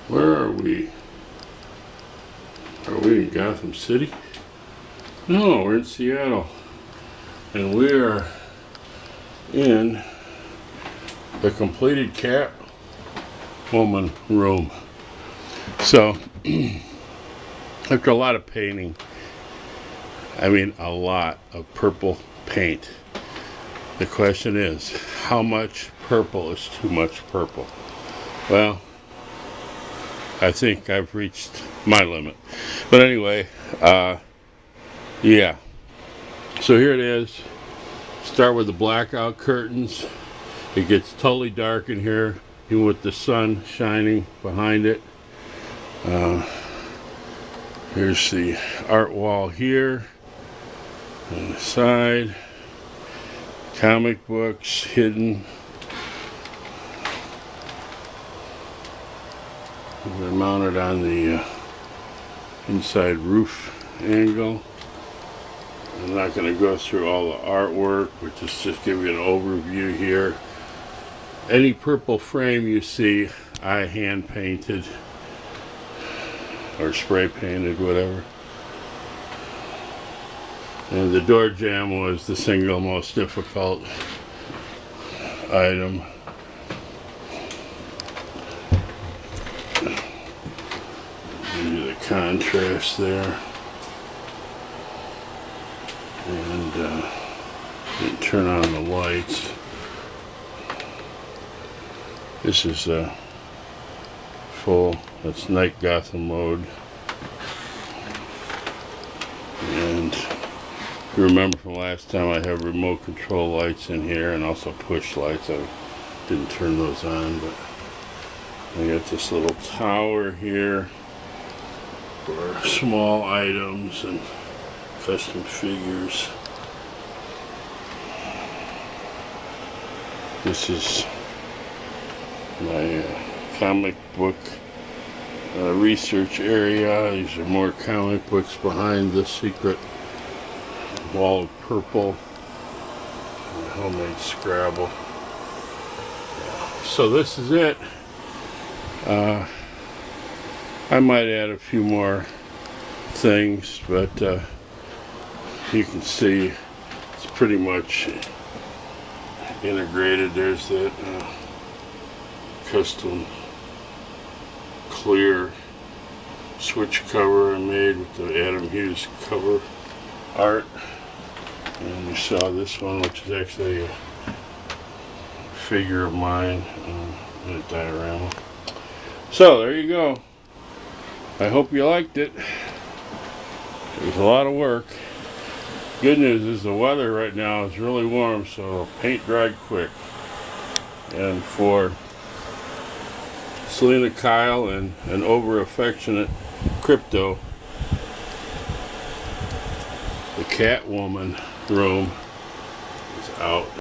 Where are we? Are we in Gotham City? No, we're in Seattle. And we are in the completed Catwoman room. So, after a lot of painting, I mean a lot of purple paint, the question is, how much purple is too much purple? Well, I think I've reached my limit. But anyway, yeah. So here it is. Start with the blackout curtains. It gets totally dark in here, even with the sun shining behind it. Here's the art wall here on the side. Comic books hidden. They're mounted on the inside roof angle. I'm not going to go through all the artwork, but just give you an overview here. Any purple frame you see, I hand painted or spray painted, whatever. And the door jamb was the single most difficult item. Give you the contrast there. And turn on the lights. This is full, that's night Gotham mode. And you remember from last time, I have remote control lights in here and also push lights. I didn't turn those on, but I got this little tower here for small items and custom figures. This is my comic book research area. These are more comic books behind the secret wall of purple. And homemade Scrabble. So this is it. I might add a few more things, but you can see it's pretty much integrated. There's that custom clear switch cover I made with the Adam Hughes cover art. And you saw this one, which is actually a figure of mine in a diorama. So there you go. I hope you liked it. It was a lot of work. Good news is the weather right now is really warm, so paint dried quick. And for Selena Kyle and an over affectionate crypto, the Catwoman room is out.